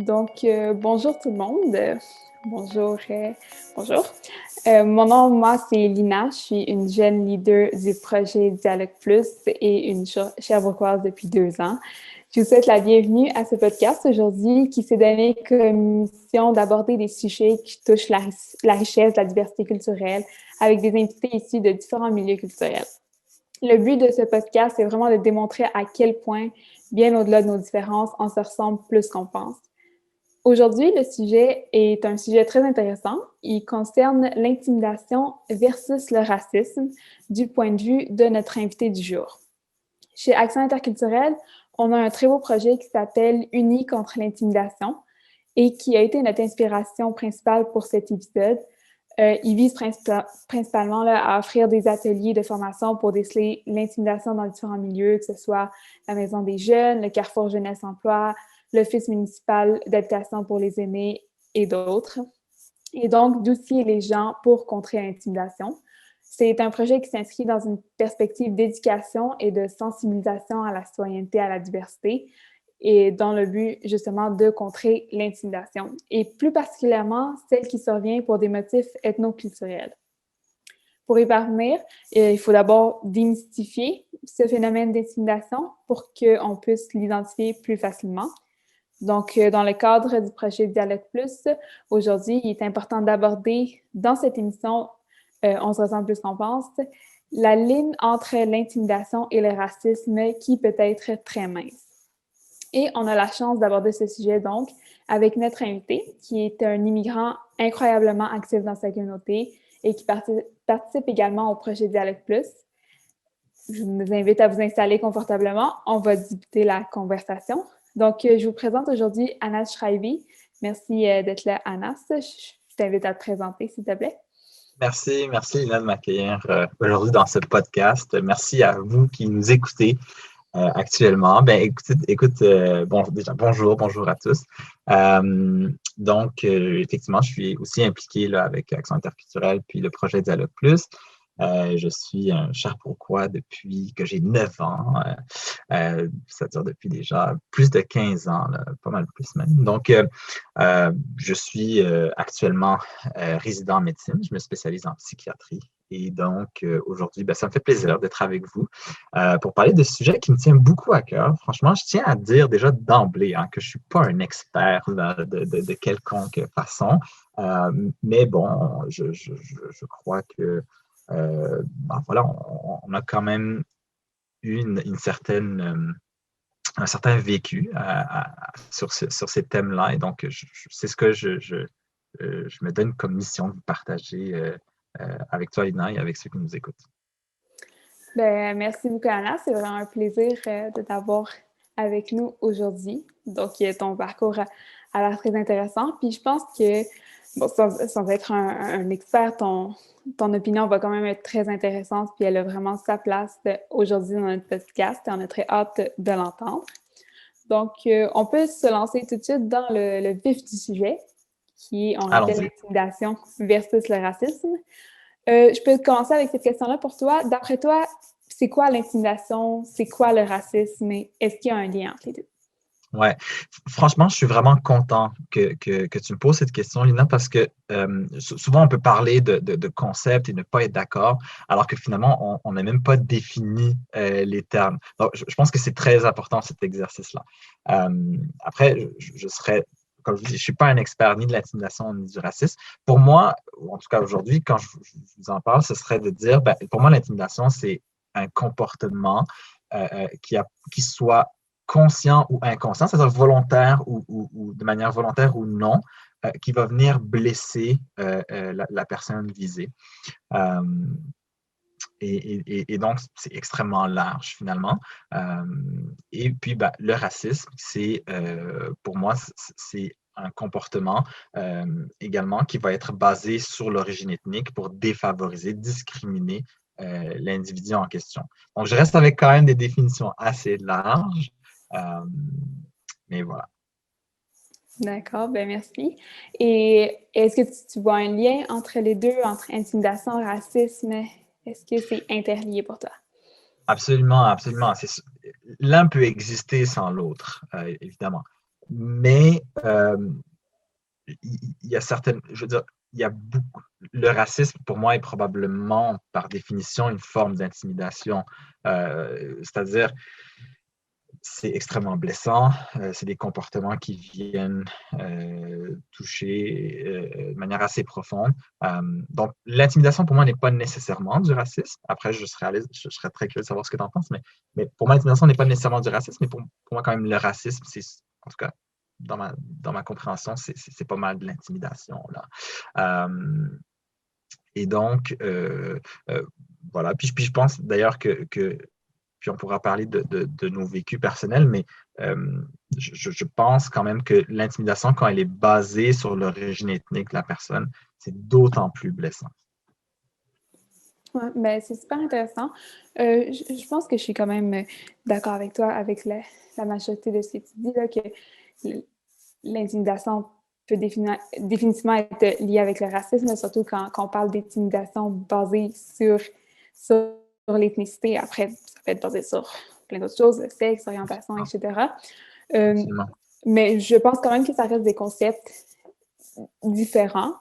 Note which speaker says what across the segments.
Speaker 1: Bonjour tout le monde. Bonjour. Bonjour. Mon nom, moi, c'est Lina. Je suis une jeune leader du projet Dialogue Plus et une Sherbrookeoise depuis 2 ans. Je vous souhaite la bienvenue à ce podcast aujourd'hui qui s'est donné comme mission d'aborder des sujets qui touchent la richesse, la diversité culturelle avec des invités issus de différents milieux culturels. Le but de ce podcast, c'est vraiment de démontrer à quel point, bien au-delà de nos différences, on se ressemble plus qu'on pense. Aujourd'hui, le sujet est un sujet très intéressant. Il concerne l'intimidation versus le racisme du point de vue de notre invité du jour. Chez Action interculturelle, on a un très beau projet qui s'appelle Unis contre l'intimidation et qui a été notre inspiration principale pour cet épisode. Il vise principalement à offrir des ateliers de formation pour déceler l'intimidation dans différents milieux, que ce soit la Maison des jeunes, le Carrefour Jeunesse Emploi, l'Office municipal d'habitation pour les aînés et d'autres. Et donc, d'outiller les gens pour contrer l'intimidation. C'est un projet qui s'inscrit dans une perspective d'éducation et de sensibilisation à la citoyenneté, à la diversité, et dans le but, justement, de contrer l'intimidation, et plus particulièrement celle qui survient pour des motifs ethnoculturels. Pour y parvenir, il faut d'abord démystifier ce phénomène d'intimidation pour qu'on puisse l'identifier plus facilement. Donc, dans le cadre du projet Dialogue Plus, aujourd'hui, il est important d'aborder dans cette émission On se ressemble plus qu'on pense, la ligne entre l'intimidation et le racisme qui peut être très mince. Et on a la chance d'aborder ce sujet donc avec notre invité, qui est un immigrant incroyablement actif dans sa communauté et qui participe également au projet Dialogue Plus. Je vous invite à vous installer confortablement. On va débuter la conversation. Donc, je vous présente aujourd'hui Anas Shraibi. Merci d'être là, Anas. Je t'invite à te présenter, s'il te plaît.
Speaker 2: Merci Lina de m'accueillir aujourd'hui dans ce podcast. Merci à vous qui nous écoutez actuellement. Déjà, bonjour à tous. Effectivement, je suis aussi impliqué là, avec Action interculturelle puis le projet Dialogue Plus. Je suis un Sherbrookeois depuis que j'ai 9 ans, c'est-à-dire depuis déjà plus de 15 ans, là, pas mal plus même. Donc, je suis actuellement résident en médecine, je me spécialise en psychiatrie. Et donc, aujourd'hui, ça me fait plaisir d'être avec vous pour parler de ce sujet qui me tient beaucoup à cœur. Franchement, je tiens à dire déjà d'emblée que je ne suis pas un expert là, de quelconque façon, mais bon, je crois que voilà, on a quand même eu un certain vécu sur ces thèmes-là. Et donc, c'est ce que je me donne comme mission de vous partager avec toi, Lina, et avec ceux qui nous écoutent.
Speaker 1: Merci beaucoup, Anna. C'est vraiment un plaisir de t'avoir avec nous aujourd'hui. Donc, ton parcours a l'air très intéressant. Puis, je pense que, sans être un expert, ton opinion va quand même être très intéressante. Puis, elle a vraiment sa place aujourd'hui dans notre podcast. Et on a très hâte de l'entendre. Donc, on peut se lancer tout de suite dans le vif du sujet, qui est, on rappelle, l'intimidation versus le racisme. Je peux commencer avec cette question-là pour toi. D'après toi, c'est quoi l'intimidation? C'est quoi le racisme? Est-ce qu'il y a un lien entre les deux?
Speaker 2: Oui, franchement, je suis vraiment content que tu me poses cette question, Lina, parce que souvent, on peut parler de concepts et ne pas être d'accord, alors que finalement, on n'a même pas défini les termes. Donc, je pense que c'est très important, cet exercice-là. Après, je serais, comme je vous dis, je ne suis pas un expert ni de l'intimidation ni du racisme. Pour moi, ou en tout cas aujourd'hui, quand je vous en parle, ce serait de dire, pour moi, l'intimidation, c'est un comportement qui soit conscient ou inconscient, c'est-à-dire volontaire ou de manière volontaire ou non, qui va venir blesser la personne visée. Et donc, c'est extrêmement large finalement. Et puis, le racisme, c'est, pour moi, c'est un comportement également qui va être basé sur l'origine ethnique pour défavoriser, discriminer l'individu en question. Donc, je reste avec quand même des définitions assez larges. Mais voilà.
Speaker 1: D'accord, merci. Et est-ce que tu vois un lien entre les deux, entre intimidation et racisme? Est-ce que c'est interlié pour toi?
Speaker 2: Absolument, absolument. L'un peut exister sans l'autre, évidemment. Mais il y a certaines, je veux dire, il y a beaucoup, le racisme, pour moi, est probablement, par définition, une forme d'intimidation. C'est-à-dire, c'est extrêmement blessant. C'est des comportements qui viennent toucher de manière assez profonde. Donc, l'intimidation, pour moi, n'est pas nécessairement du racisme. Après, je serais très curieux de savoir ce que tu en penses, mais pour moi, l'intimidation n'est pas nécessairement du racisme, mais pour moi, quand même, le racisme, c'est, en tout cas, dans ma compréhension, c'est pas mal de l'intimidation, là. Et donc, voilà. Puis je pense d'ailleurs que puis on pourra parler de nos vécus personnels, mais je pense quand même que l'intimidation, quand elle est basée sur l'origine ethnique de la personne, c'est d'autant plus blessant.
Speaker 1: Ouais, ben, c'est super intéressant. Je pense que je suis quand même d'accord avec toi, avec la majorité de ce que tu dis, là, que l'intimidation peut définitivement être liée avec le racisme, surtout quand on parle d'intimidation basée sur l'ethnicité. Après, ça peut être basé sur plein d'autres choses, le sexe, l'orientation, etc.
Speaker 2: Absolument.
Speaker 1: Mais je pense quand même que ça reste des concepts différents.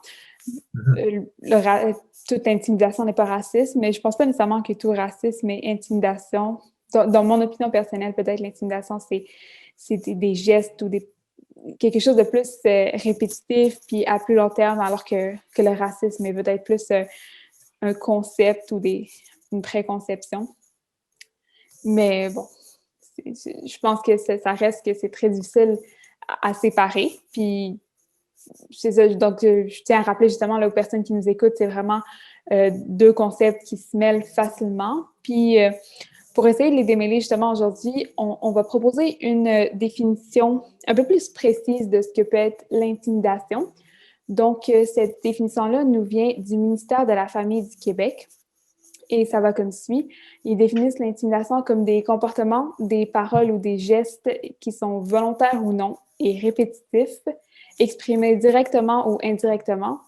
Speaker 1: Toute intimidation n'est pas raciste, mais je pense pas nécessairement que tout racisme est intimidation. Dans mon opinion personnelle, peut-être l'intimidation, c'est des gestes ou quelque chose de plus répétitif puis à plus long terme, alors que le racisme est peut-être plus un concept ou une préconception. Mais bon, je pense que ça reste que c'est très difficile à séparer. Puis c'est ça, donc je tiens à rappeler justement là, aux personnes qui nous écoutent, c'est vraiment deux concepts qui se mêlent facilement. Puis pour essayer de les démêler justement aujourd'hui, on va proposer une définition un peu plus précise de ce que peut être l'intimidation. Donc cette définition-là nous vient du ministère de la Famille du Québec. Et ça va comme suit. Ils définissent l'intimidation comme des comportements, des paroles ou des gestes qui sont volontaires ou non et répétitifs, exprimés directement ou indirectement,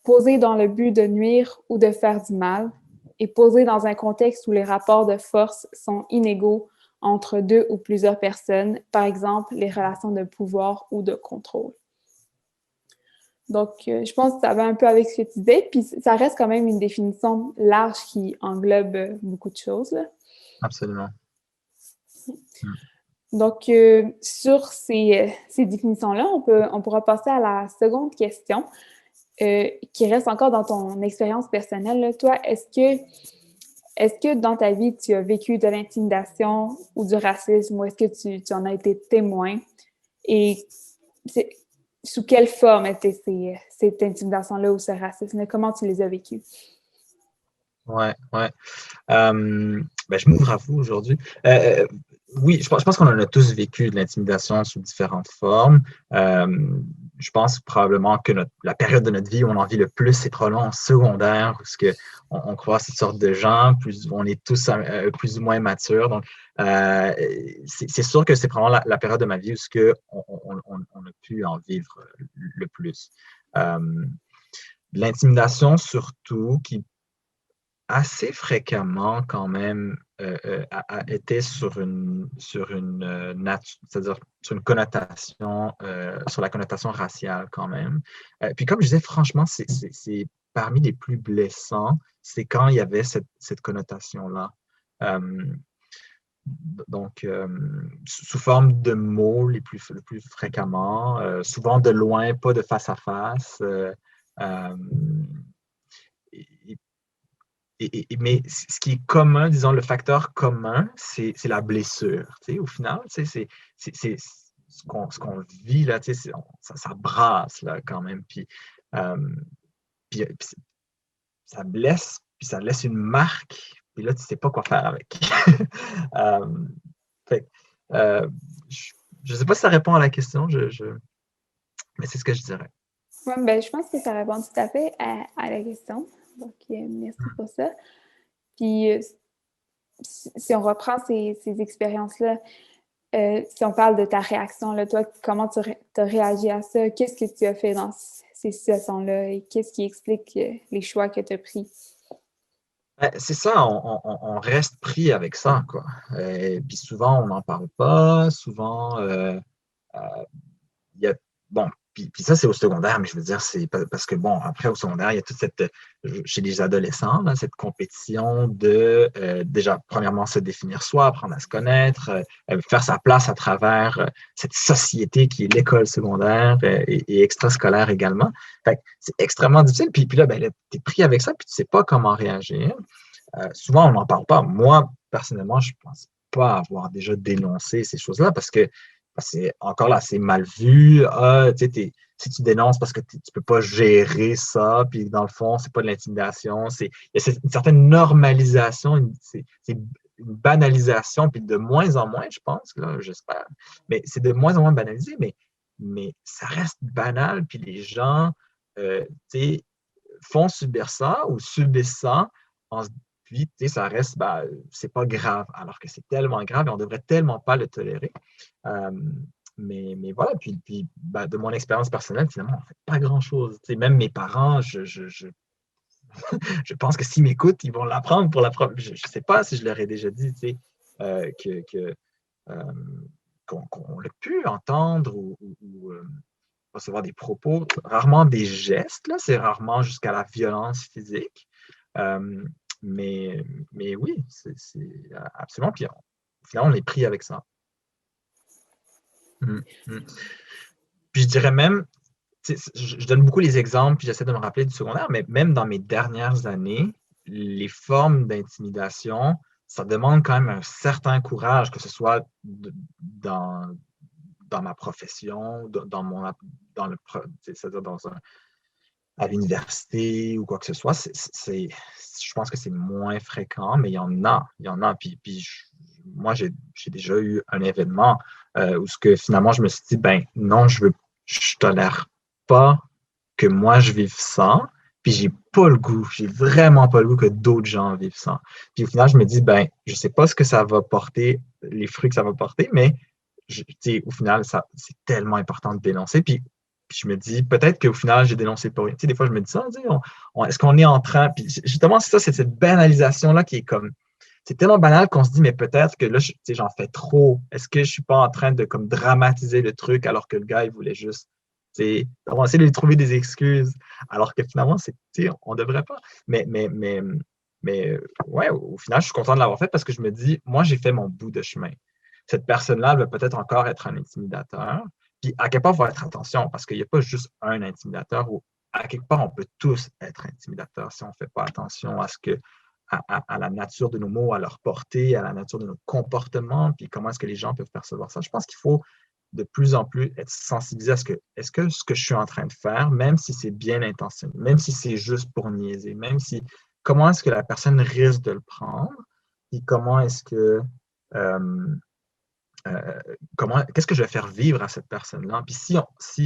Speaker 1: posés dans le but de nuire ou de faire du mal, et posés dans un contexte où les rapports de force sont inégaux entre deux ou plusieurs personnes, par exemple les relations de pouvoir ou de contrôle. Donc, je pense que ça va un peu avec ce que tu disais, puis ça reste quand même une définition large qui englobe beaucoup de choses, là.
Speaker 2: Absolument.
Speaker 1: Donc, sur ces définitions-là, on pourra passer à la seconde question, qui reste encore dans ton expérience personnelle, là. Toi, est-ce que dans ta vie, tu as vécu de l'intimidation ou du racisme, ou est-ce que tu en as été témoin? Et sous quelle forme était cette intimidation-là ou ce racisme? Comment tu les as vécus?
Speaker 2: Ouais, ouais. Ben, je m'ouvre à vous aujourd'hui. Oui, je pense qu'on en a tous vécu de l'intimidation sous différentes formes. Je pense probablement que la période de notre vie où on en vit le plus, c'est probablement en secondaire, parce que on croise toutes sortes de gens, on est tous plus ou moins matures. Donc, c'est sûr que c'est probablement la période de ma vie où on a pu en vivre le plus. L'intimidation surtout, qui assez fréquemment quand même était c'est-à-dire sur une connotation, sur la connotation raciale quand même. Puis comme je disais, franchement, c'est parmi les plus blessants, c'est quand il y avait cette connotation-là. Euh, donc, sous forme de mots le plus fréquemment, souvent de loin, pas de face à face. Euh, et, mais ce qui est commun, disons, le facteur commun, c'est la blessure. Tu sais, au final, tu sais, c'est ce qu'on vit là, tu sais, ça brasse là, quand même. Euh, puis ça blesse, puis ça laisse une marque, puis là, tu ne sais pas quoi faire avec. euh, fait, euh, je ne sais pas si ça répond à la question, mais c'est ce que je dirais.
Speaker 1: Ouais, ben, je pense que ça répond tout à fait à la question. Donc, merci pour ça. Puis, si on reprend ces expériences-là, si on parle de ta réaction, là, toi, comment tu as réagi à ça? Qu'est-ce que tu as fait dans ces situations-là et qu'est-ce qui explique les choix que tu as pris?
Speaker 2: C'est ça, on reste pris avec ça, quoi. Puis souvent, on n'en parle pas, souvent, il y a, bon, puis ça, c'est au secondaire, mais je veux dire, c'est parce que, bon, après, au secondaire, il y a toute cette, chez les adolescents, là, cette compétition de, déjà, premièrement, se définir soi, apprendre à se connaître, faire sa place à travers cette société qui est l'école secondaire et extrascolaire également. Fait que c'est extrêmement difficile. Puis là, ben, tu es pris avec ça, puis tu ne sais pas comment réagir. Souvent, on n'en parle pas. Moi, personnellement, je ne pense pas avoir déjà dénoncé ces choses-là parce que c'est encore là, c'est mal vu. Ah, si tu dénonces parce que tu ne peux pas gérer ça, puis dans le fond, c'est pas de l'intimidation. Il y a une certaine normalisation, c'est une banalisation, puis de moins en moins, je pense, là, j'espère. Mais c'est de moins en moins banalisé, mais ça reste banal, puis les gens font subir ça ou subissent ça en se puis, ça reste, ben, c'est pas grave, alors que c'est tellement grave et on devrait tellement pas le tolérer. Euh, mais voilà, puis ben, de mon expérience personnelle, finalement, on ne fait pas grand-chose. Même mes parents, je pense que s'ils m'écoutent, ils vont l'apprendre pour la première. Je ne sais pas si je leur ai déjà dit euh, euh, qu'on a pu entendre ou recevoir des propos, rarement des gestes, là, c'est rarement jusqu'à la violence physique. Euh, mais, mais oui, c'est absolument. Puis finalement, on est pris avec ça. Mm, mm. Puis je dirais même, je donne beaucoup les exemples, puis j'essaie de me rappeler du secondaire, mais même dans mes dernières années, les formes d'intimidation, ça demande quand même un certain courage, que ce soit dans ma profession, dans le, c'est-à-dire à l'université ou quoi que ce soit. Je pense que c'est moins fréquent, mais il y en a. Puis moi, j'ai déjà eu un événement où ce que finalement, je me suis dit, ben non, je tolère pas que moi, je vive ça. Puis j'ai vraiment pas le goût que d'autres gens vivent ça. Puis au final, je me dis, ben, je sais pas ce que ça va porter, les fruits que ça va porter, mais au final, c'est tellement important de dénoncer. Puis je me dis, peut-être qu'au final, j'ai dénoncé pour rien. Des fois, je me dis ça, est-ce qu'on est en train. Puis justement, c'est ça, c'est cette banalisation-là qui est comme. C'est tellement banal qu'on se dit, mais peut-être que là, j'en fais trop. Est-ce que je ne suis pas en train de comme dramatiser le truc alors que le gars, il voulait juste. On va essayer de lui trouver des excuses. Alors que finalement, on ne devrait pas. Mais ouais, au final, je suis content de l'avoir fait parce que je me dis, moi, j'ai fait mon bout de chemin. Cette personne-là, elle va peut-être encore être un intimidateur. Puis à quelque part, il faut faire attention parce qu'il n'y a pas juste un intimidateur ou à quelque part, on peut tous être intimidateurs si on ne fait pas attention à ce que à la nature de nos mots, à leur portée, à la nature de notre comportement, puis comment est-ce que les gens peuvent percevoir ça. Je pense qu'il faut de plus en plus être sensibilisé à ce que je suis en train de faire, même si c'est bien intentionné, même si c'est juste pour niaiser, même si comment est-ce que la personne risque de le prendre, puis comment est-ce que qu'est-ce que je vais faire vivre à cette personne-là? Puis si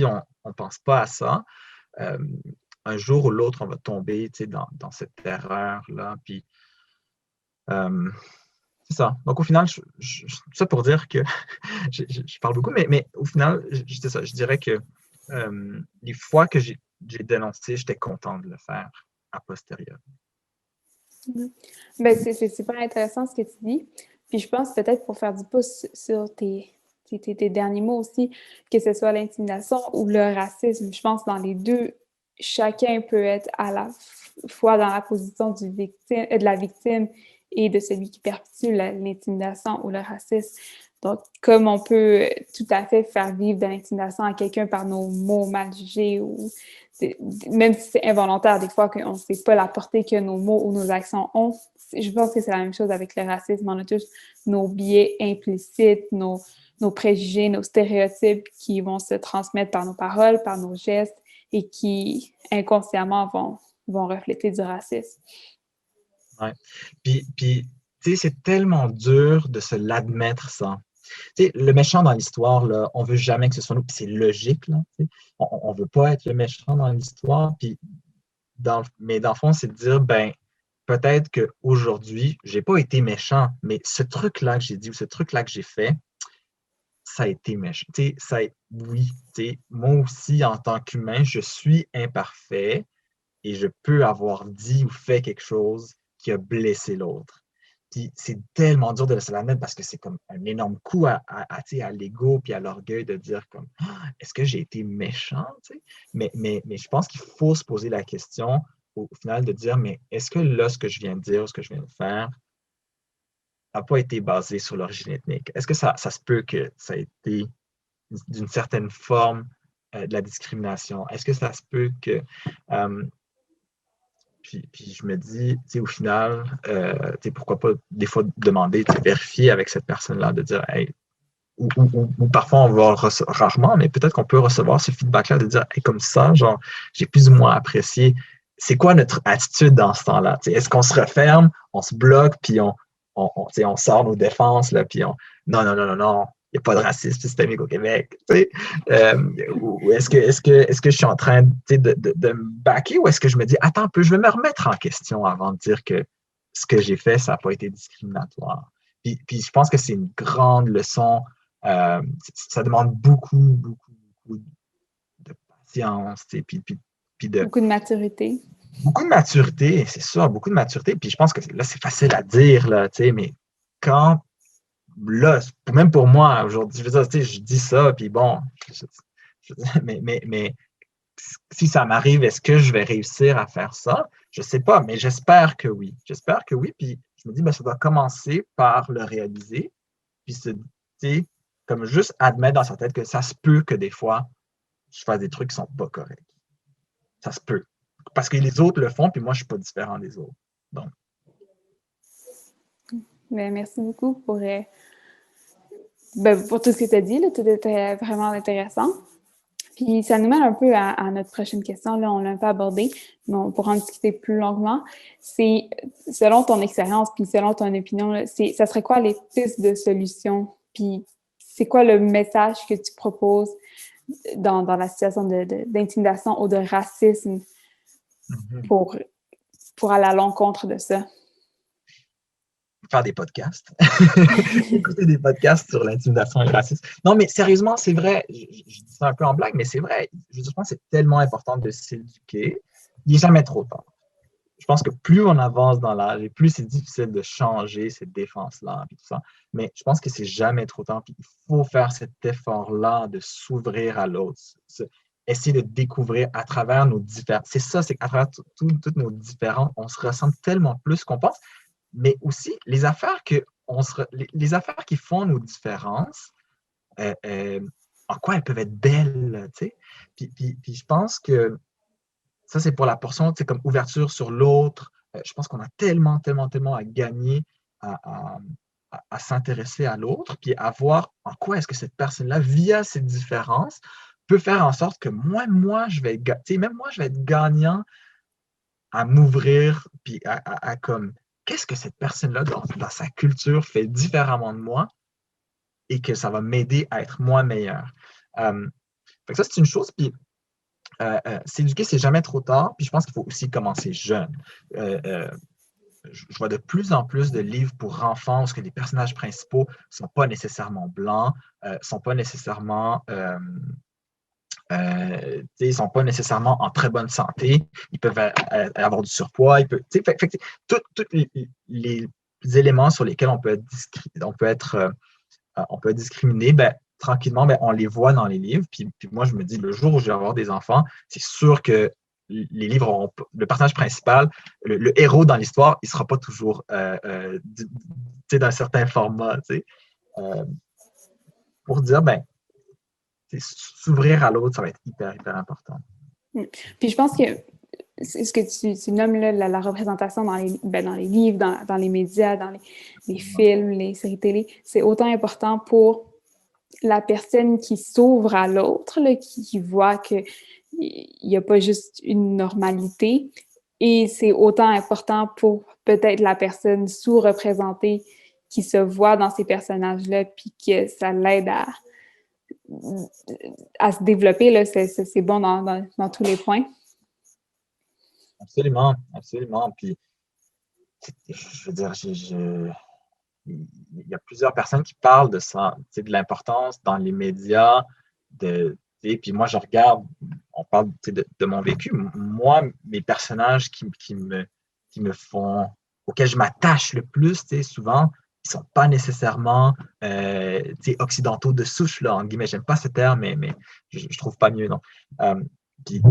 Speaker 2: on ne pense pas à ça, euh, un jour ou l'autre, on va tomber dans cette erreur-là. Puis c'est ça. Donc au final, ça pour dire que je parle beaucoup, mais au final, ça, je dirais que les fois que j'ai dénoncé, j'étais content de le faire a posteriori.
Speaker 1: Ben, c'est super intéressant ce que tu dis. Puis je pense peut-être pour faire du pouce sur tes derniers mots aussi, que ce soit l'intimidation ou le racisme, je pense dans les deux, chacun peut être à la fois dans la position de la victime et de celui qui perpétue l'intimidation ou le racisme. Donc, comme on peut tout à fait faire vivre de l'intimidation à quelqu'un par nos mots mal jugés ou même si c'est involontaire, des fois qu'on ne sait pas la portée que nos mots ou nos actions ont, je pense que c'est la même chose avec le racisme. On a tous nos biais implicites, nos préjugés, nos stéréotypes qui vont se transmettre par nos paroles, par nos gestes et qui inconsciemment vont refléter du racisme.
Speaker 2: Ouais. Puis tu sais, c'est tellement dur de se l'admettre ça. Le méchant dans l'histoire, là, on veut jamais que ce soit nous, puis c'est logique, là, on veut pas être le méchant dans l'histoire, puis mais dans le fond, c'est de dire, ben, peut-être qu'aujourd'hui, j'ai pas été méchant, mais ce truc-là que j'ai dit ou ce truc-là que j'ai fait, ça a été méchant. Oui, moi aussi, en tant qu'humain, je suis imparfait et je peux avoir dit ou fait quelque chose qui a blessé l'autre. Puis c'est tellement dur de se la mettre parce que c'est comme un énorme coup à l'ego puis à l'orgueil de dire comme ah, est-ce que j'ai été méchant? Tu sais? Mais je pense qu'il faut se poser la question au final de dire mais est-ce que là, ce que je viens de dire, ce que je viens de faire, n'a pas été basé sur l'origine ethnique? Est-ce que ça se peut que ça ait été d'une certaine forme de la discrimination? Est-ce que ça se peut que euh, puis je me dis, tu sais, au final, tu sais, pourquoi pas des fois demander, tu sais, vérifier avec cette personne-là, de dire, hey, ou parfois on va rarement, mais peut-être qu'on peut recevoir ce feedback-là de dire, hey, comme ça, genre, j'ai plus ou moins apprécié. C'est quoi notre attitude dans ce temps-là? Tu sais, est-ce qu'on se referme, on se bloque, puis tu sais, on sort nos défenses, là, puis non, non, non, non, non, il n'y a pas de racisme systémique au Québec. Tu sais? Ou est-ce que je suis en train tu sais, de me baquer ou est-ce que je me dis, attends un peu, je vais me remettre en question avant de dire que ce que j'ai fait, ça n'a pas été discriminatoire. Puis je pense que c'est une grande leçon. Ça demande beaucoup, beaucoup, beaucoup de patience, tu sais, puis
Speaker 1: Beaucoup de maturité.
Speaker 2: beaucoup de maturité, c'est sûr, beaucoup de maturité. Puis je pense que là, c'est facile à dire, là, tu sais, mais quand là, même pour moi, aujourd'hui, je veux dire, tu sais, je dis ça, puis bon, mais si ça m'arrive, est-ce que je vais réussir à faire ça? Je ne sais pas, mais j'espère que oui. J'espère que oui, puis je me dis, ben, ça doit commencer par le réaliser, puis tu sais, comme juste admettre dans sa tête que ça se peut que des fois, je fasse des trucs qui ne sont pas corrects. Ça se peut. Parce que les autres le font, puis moi, je ne suis pas différent des autres. Donc,
Speaker 1: Mais merci beaucoup pour tout ce que tu as dit. Là, tout était vraiment intéressant. Puis ça nous mène un peu à notre prochaine question. Là, on l'a un peu abordé, mais on pourra en discuter plus longuement. C'est, selon ton expérience, puis selon ton opinion, là, ça serait quoi les pistes de solutions? Puis c'est quoi le message que tu proposes dans la situation d'intimidation ou de racisme
Speaker 2: mm-hmm.
Speaker 1: pour, pour aller à l'encontre de ça?
Speaker 2: Faire des podcasts, écouter des podcasts sur l'intimidation et le racisme. Non, mais sérieusement, c'est vrai, je dis ça un peu en blague, mais c'est vrai, je pense que c'est tellement important de s'éduquer. Il n'est jamais trop tard. Je pense que plus on avance dans l'âge et plus c'est difficile de changer cette défense-là et tout ça. Mais je pense que c'est jamais trop tard. Puis il faut faire cet effort-là de s'ouvrir à l'autre, essayer de découvrir à travers nos différences. C'est ça, c'est qu'à travers toutes nos différences, on se ressemble tellement plus qu'on pense mais aussi les affaires les affaires qui font nos différences, en quoi elles peuvent être belles, tu sais. Puis je pense que ça, c'est pour la portion, tu sais, comme ouverture sur l'autre. Je pense qu'on a tellement, tellement, tellement à gagner à s'intéresser à l'autre, puis à voir en quoi est-ce que cette personne-là, via ses différences, peut faire en sorte que moi, je vais être, tu sais, même moi, je vais être gagnant à m'ouvrir, puis à comme, qu'est-ce que cette personne-là, dans sa culture, fait différemment de moi et que ça va m'aider à être moi meilleur. Fait que ça, c'est une chose. Puis s'éduquer, c'est jamais trop tard. Puis je pense qu'il faut aussi commencer jeune. Je vois de plus en plus de livres pour enfants où les personnages principaux ne sont pas nécessairement blancs, ne sont pas nécessairement ils ne sont pas nécessairement en très bonne santé, ils peuvent avoir du surpoids, tous les éléments sur lesquels on peut être discriminé, ben, tranquillement, ben, on les voit dans les livres. Puis moi, je me dis, le jour où je vais avoir des enfants, c'est sûr que les livres auront, le personnage principal, le héros dans l'histoire, il ne sera pas toujours d'un certain format. Euh, pour dire, ben, s'ouvrir à l'autre, ça va être hyper, hyper important.
Speaker 1: Puis je pense que ce que tu nommes là, la représentation dans les livres, dans les médias, dans les films, les séries télé, c'est autant important pour la personne qui s'ouvre à l'autre, là, qui voit qu'il n'y a pas juste une normalité. Et c'est autant important pour peut-être la personne sous-représentée qui se voit dans ces personnages-là, puis que ça l'aide à se développer. Là, c'est bon dans tous les points.
Speaker 2: Absolument, absolument. Puis, je veux dire, il y a plusieurs personnes qui parlent de ça, de l'importance dans les médias, puis moi, je regarde, on parle de mon vécu. Moi, mes personnages qui me font auxquels je m'attache le plus, souvent, ils ne sont pas nécessairement occidentaux de souche, là, en guillemets. J'aime pas ce terme, mais je ne trouve pas mieux, non. Puis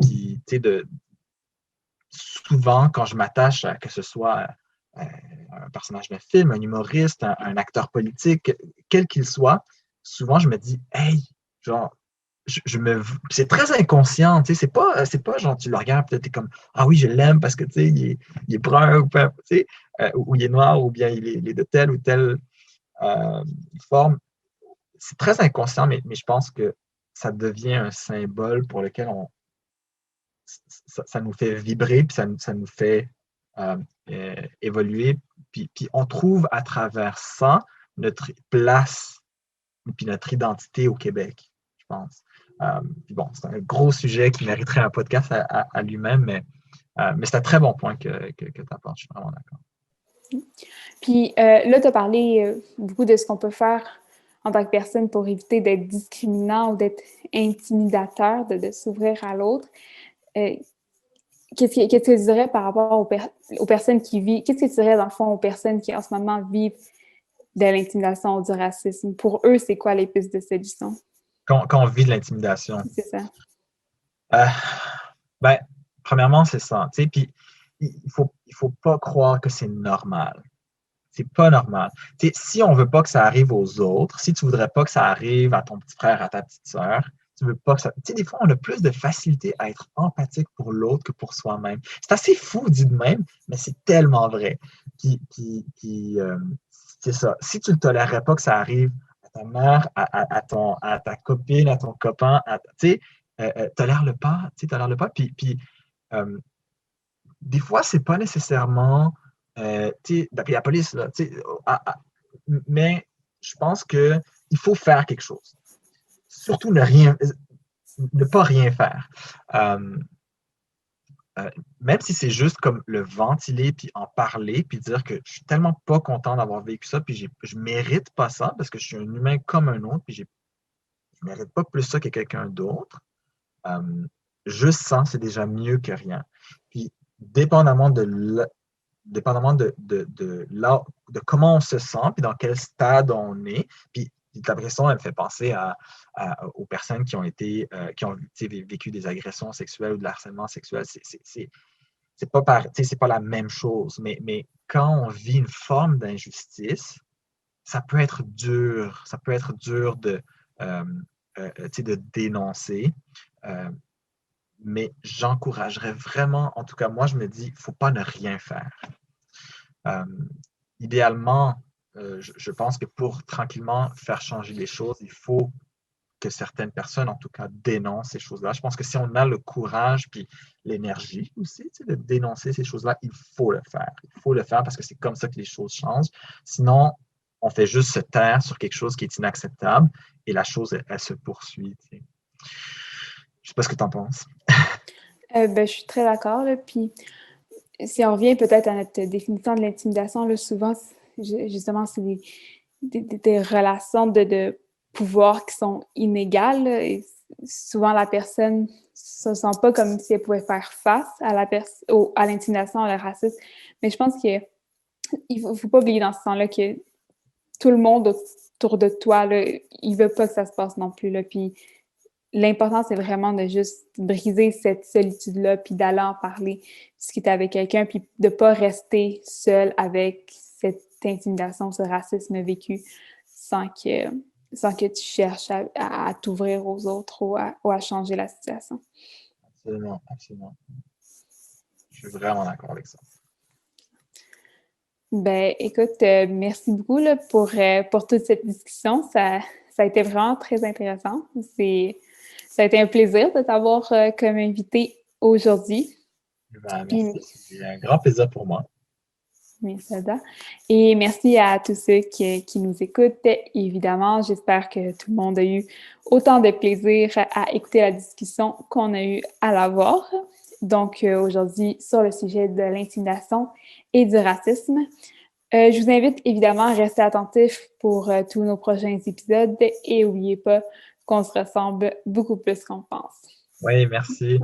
Speaker 2: souvent, quand je m'attache à que ce soit un personnage de film, un humoriste, un acteur politique, quel qu'il soit, souvent, je me dis, hey, genre, c'est très inconscient, tu sais, c'est pas genre, tu le regardes, peut-être, t'es comme, ah oui, je l'aime parce que, tu sais, il est brun, ou, tu sais, ou il est noir, ou bien il est de telle ou telle forme. C'est très inconscient, mais je pense que ça devient un symbole pour lequel ça nous fait vibrer, puis ça nous fait euh, évoluer, puis on trouve à travers ça notre place, puis notre identité au Québec, je pense. Puis bon, c'est un gros sujet qui mériterait un podcast à lui-même, mais c'est un très bon point que tu apportes, je suis vraiment d'accord.
Speaker 1: Puis là, tu as parlé beaucoup de ce qu'on peut faire en tant que personne pour éviter d'être discriminant ou d'être intimidateur, de s'ouvrir à l'autre. Qu'est-ce que tu dirais par rapport aux personnes qui vivent, qu'est-ce que tu dirais dans le fond aux personnes qui en ce moment vivent de l'intimidation ou du racisme? Pour eux, c'est quoi les pistes de solution?
Speaker 2: Quand on vit de l'intimidation,
Speaker 1: C'est ça.
Speaker 2: Ben, premièrement, c'est ça. Puis il faut pas croire que c'est normal. C'est pas normal. Si on veut pas que ça arrive aux autres, si tu voudrais pas que ça arrive à ton petit frère, à ta petite sœur, tu veux pas que ça. Des fois, on a plus de facilité à être empathique pour l'autre que pour soi-même. C'est assez fou dit de même, mais c'est tellement vrai. C'est ça. Si tu ne tolérerais pas que ça arrive à ta mère, à ta copine, à ton copain, tolère-le pas, tolère-le pas. Puis des fois, c'est pas nécessairement d'appeler la police, là, mais je pense qu'il faut faire quelque chose. Surtout ne pas rien faire. Même si c'est juste comme le ventiler, puis en parler, puis dire que je suis tellement pas content d'avoir vécu ça, puis je mérite pas ça, parce que je suis un humain comme un autre, puis je mérite pas plus ça que quelqu'un d'autre. Juste ça, c'est déjà mieux que rien. Puis, dépendamment de comment on se sent, puis dans quel stade on est. Puis ta question, elle me fait penser aux personnes qui ont vécu des agressions sexuelles ou de harcèlement sexuel. C'est pas la même chose, mais quand on vit une forme d'injustice, ça peut être dur. Ça peut être dur de dénoncer. Mais j'encouragerais vraiment, en tout cas, moi, je me dis, il ne faut pas ne rien faire. Idéalement, je pense que pour tranquillement faire changer les choses, il faut que certaines personnes, en tout cas, dénoncent ces choses-là. Je pense que si on a le courage puis l'énergie aussi de dénoncer ces choses-là, il faut le faire. Il faut le faire parce que c'est comme ça que les choses changent. Sinon, on fait juste se taire sur quelque chose qui est inacceptable et la chose, elle se poursuit. Je ne sais pas ce que tu en penses.
Speaker 1: Je suis très d'accord. Là, puis si on revient peut-être à notre définition de l'intimidation, là, souvent, justement, c'est des relations de pouvoir qui sont inégales. Là, et souvent, la personne ne se sent pas comme si elle pouvait faire face à l'intimidation, au racisme. Mais je pense qu'il ne faut pas oublier dans ce sens-là que tout le monde autour de toi, là, il ne veut pas que ça se passe non plus. Là, puis l'important, c'est vraiment de juste briser cette solitude-là, puis d'aller en parler, discuter avec quelqu'un, puis de ne pas rester seul avec cette intimidation, ce racisme vécu sans que tu cherches à t'ouvrir aux autres ou à changer la situation.
Speaker 2: Absolument, absolument. Je suis vraiment d'accord avec ça.
Speaker 1: Ben, écoute, merci beaucoup là, pour toute cette discussion. Ça a été vraiment très intéressant. Ça a été un plaisir de t'avoir comme invité aujourd'hui.
Speaker 2: Ben, merci, c'est un grand plaisir pour moi.
Speaker 1: Merci, Ada. Et merci à tous ceux qui nous écoutent. Évidemment, j'espère que tout le monde a eu autant de plaisir à écouter la discussion qu'on a eu à l'avoir. Donc, aujourd'hui, sur le sujet de l'intimidation et du racisme. Je vous invite évidemment à rester attentifs pour tous nos prochains épisodes et n'oubliez pas qu'on se ressemble beaucoup plus qu'on pense.
Speaker 2: Oui, merci.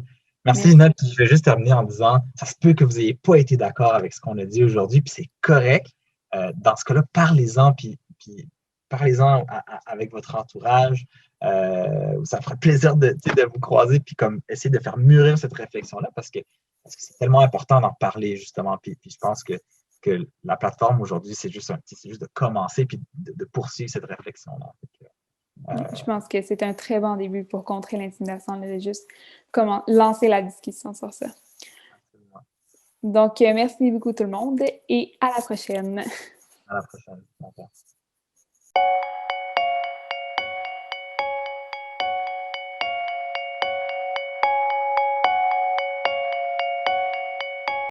Speaker 2: Merci,
Speaker 1: Merci.
Speaker 2: Lina. Puis je vais juste terminer en disant, ça se peut que vous n'ayez pas été d'accord avec ce qu'on a dit aujourd'hui, puis c'est correct. Dans ce cas-là, parlez-en, puis parlez-en avec votre entourage. Ça me ferait plaisir de vous croiser, puis comme essayer de faire mûrir cette réflexion-là, parce que c'est tellement important d'en parler, justement. Puis je pense que la plateforme aujourd'hui, c'est juste de commencer, puis de poursuivre cette réflexion-là.
Speaker 1: Je pense que c'est un très bon début pour contrer l'intimidation, de juste comment lancer la discussion sur ça. Donc, merci beaucoup tout le monde et à la prochaine.
Speaker 2: À la prochaine.